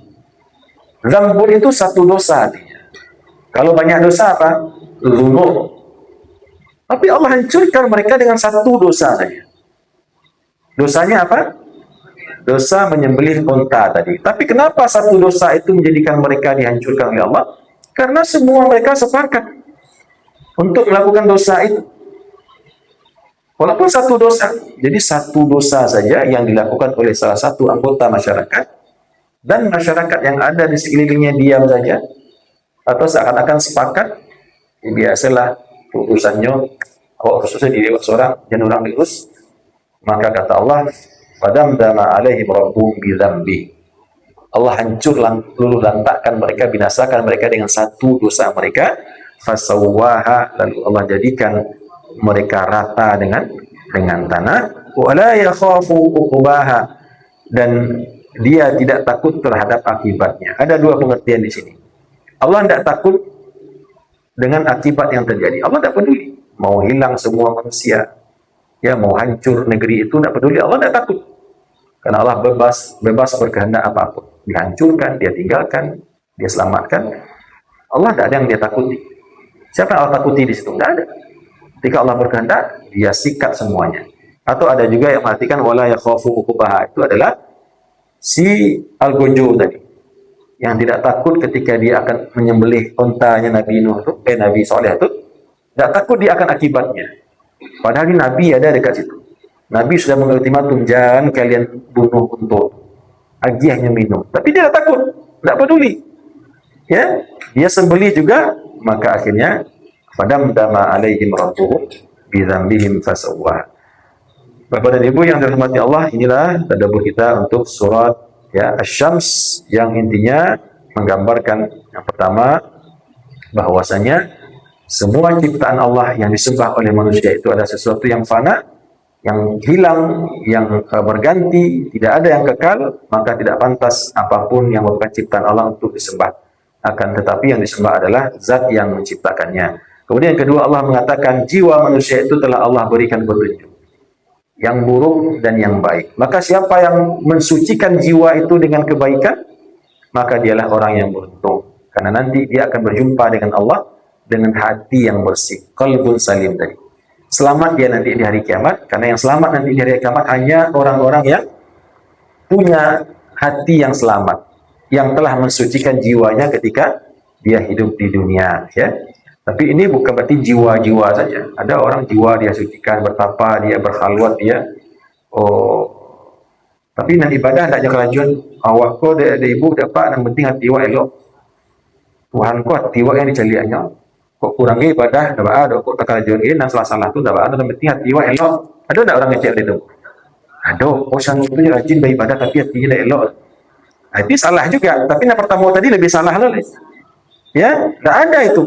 Zambun itu satu dosa artinya. Kalau banyak dosa apa? Dzunub. Tapi Allah hancurkan mereka dengan satu dosa saja. Dosanya apa? Dosa menyembelih unta tadi. Tapi kenapa satu dosa itu menjadikan mereka dihancurkan oleh Allah? Karena semua mereka sepakat untuk melakukan dosa itu. Walaupun satu dosa. Jadi satu dosa saja yang dilakukan oleh salah satu anggota masyarakat, dan masyarakat yang ada di sekelilingnya diam saja atau seakan-akan sepakat, ya biasalah urusannya khususnya di lewat seorang dan orang diurus. Maka kata Allah, fadamdama alaihim rabbuhum bidzambi. Allah luluh lantakkan mereka, binasakan mereka dengan satu dosa mereka. Fasawwaha, lalu Allah jadikan mereka rata dengan tanah. Wala yakhafu uqbaha, dan dia tidak takut terhadap akibatnya. Ada dua pengertian di sini. Allah tidak takut dengan akibat yang terjadi. Allah tidak peduli. Mau hilang semua manusia, ya mau hancur negeri itu, tidak peduli. Allah tidak takut. Karena Allah bebas berkehendak apapun. Dihancurkan, dia tinggalkan, dia selamatkan. Allah tidak ada yang dia takuti. Siapa yang Allah takuti di situ? Tidak ada. Ketika Allah berkehendak, dia sikat semuanya. Atau ada juga yang mengatakan wala yakhafu uqbaha. Itu adalah si Al-Gojo tadi, yang tidak takut ketika dia akan menyembelih untanya Nabi Nuh itu, Nabi Saleh itu, tidak takut dia akan akibatnya. Padahal Nabi ada dekat situ. Nabi sudah mengultimatum, jangan kalian bunuh untuk agiahnya minum. Tapi dia tidak takut, tidak peduli. Ya, dia sembelih juga, maka akhirnya fadamdama alaihim rabbuhum bidzambihim fasawwa. Bapak dan Ibu yang dirahmati Allah, inilah tadabbur kita untuk surat ya Asy-Syams, yang intinya menggambarkan yang pertama bahwasanya semua ciptaan Allah yang disembah oleh manusia itu adalah sesuatu yang fana, yang hilang, yang berganti, tidak ada yang kekal, maka tidak pantas apapun yang merupakan ciptaan Allah untuk disembah. Akan tetapi yang disembah adalah zat yang menciptakannya. Kemudian yang kedua, Allah mengatakan jiwa manusia itu telah Allah berikan petunjuk, yang buruk dan yang baik. Maka siapa yang mensucikan jiwa itu dengan kebaikan, maka dialah orang yang beruntung. Karena nanti dia akan berjumpa dengan Allah dengan hati yang bersih, qalbun salim tadi. Selamat dia nanti di hari kiamat, karena yang selamat nanti di hari kiamat hanya orang-orang yang punya hati yang selamat, yang telah mensucikan jiwanya ketika dia hidup di dunia, ya. Tapi ini bukan berarti jiwa-jiwa saja. Ada orang jiwa dia sucikan, bertapa, dia berkhalwat, dia tapi nan ibadah tidak ada kelajuan. Awak ko ada ibu dapat, yang penting hati awak elok. Tuhan ko hati awak yang dicaliannya. Kok kurang ibadah, dah ada. Kok tak kelajuan ini, dan salah-salah tu dah ada. Yang penting hati awak elok. Ada tak orang ngecek itu? Ada. Oh, sang itu rajin beribadah tapi hatinya tidak elok. Nah, itu salah juga. Tapi yang pertama tadi lebih salah lagi. Ya, tidak ada itu.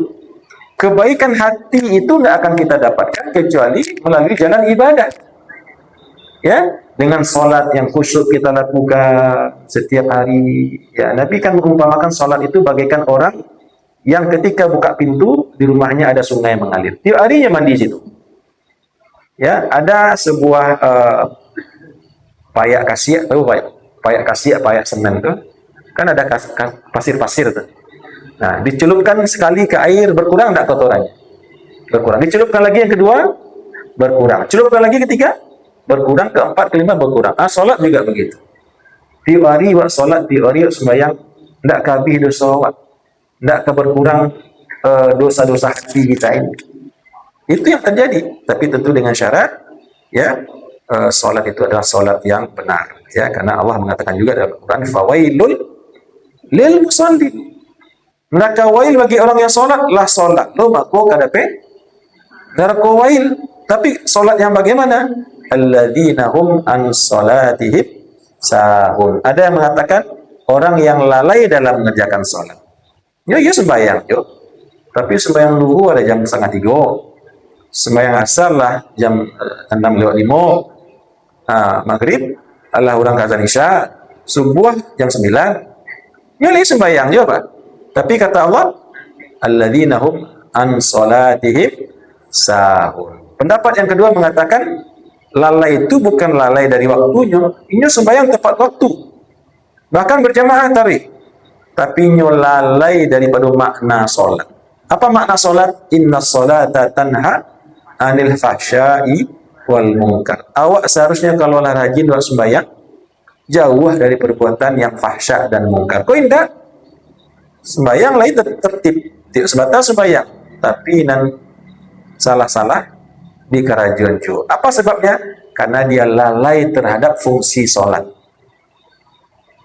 Kebaikan hati itu tidak akan kita dapatkan kecuali melalui jalan ibadah. Ya, dengan sholat yang khusyuk kita lakukan setiap hari. Ya, Nabi kan mengumpamakan sholat itu bagaikan orang yang ketika buka pintu di rumahnya ada sungai yang mengalir. Tiap harinya mandi situ. Ya, ada sebuah payak kasiak, tahu payak kasiak, payak semen itu. kan ada pasir-pasir tuh. Nah, dicelupkan sekali ke air, berkurang enggak kotorannya? Berkurang. Dicelupkan lagi yang kedua, berkurang. Celupkan lagi ketiga, berkurang. Keempat, kelima, berkurang. Salat juga begitu. Tiap hari buat salat, tiap hari sembahyang, enggak habis dosa awak, enggak berkurang dosa-dosa hati kita ini. Itu yang terjadi. Tapi tentu dengan syarat, ya, salat itu adalah salat yang benar. Ya, karena Allah mengatakan juga dalam Al-Quran, fawailul lil musallin. Neraka wail bagi orang yang solat, lah solat lo mako kadape neraka wail. Tapi solat yang bagaimana? Alladzina hum an salatihim sahun. Ada yang mengatakan orang yang lalai dalam mengerjakan solat. Ya sembahyang yo. Tapi sembahyang duhur ada jam 2:30. Sembahyang asar lah jam 6:05. Maghrib Allah orang azan isya, subuh jam 9. Ya ini sembahyang yo, Pak. Tapi kata Allah, alladzina hum an salatihim sahun. Pendapat yang kedua mengatakan lalai itu bukan lalai dari waktunya, ini sembahyang tepat waktu, bahkan berjamaah tarik, tapi nyo lalai daripada makna solat. Apa makna solat? Inna solata tanha anil fahsyai wal munkar. Awak seharusnya kalau rajin buat sembahyang, jauh dari perbuatan yang fahsya dan munkar. Kau indah sembahyang lain tertib, tidak sebatas sembahyang, tapi nan salah-salah di kerajuan jo. Apa sebabnya? Karena dia lalai terhadap fungsi sholat.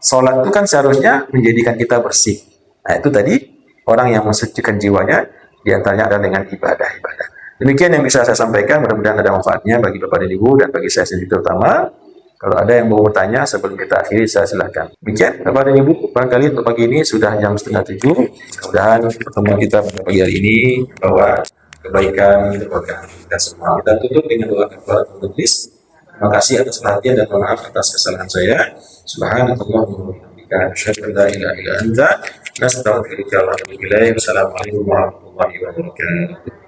Sholat itu kan seharusnya menjadikan kita bersih. Nah itu tadi orang yang mensucikan jiwanya, diantaranya adalah dengan ibadah-ibadah. Demikian yang bisa saya sampaikan. Mudah-mudahan ada manfaatnya bagi Bapak dan Ibu dan bagi saya sendiri terutama. Kalau ada yang mau bertanya sebelum kita akhiri, saya silakan. Demikian, Bapak dan Ibu, barangkali untuk pagi ini sudah jam 6:30. Mudah-mudahan pertemuan kita pada pagi hari ini bahwa kebaikan kepada kita semua. Kita tutup dengan doa kafaratul majlis. Terima kasih atas perhatian dan maaf atas kesalahan saya. Subhanallah wa bihamdika, asyhadu an la ilaha illa anta, nastaghfiruka wa atubu ilaik. Wassalamualaikum warahmatullahi wabarakatuh.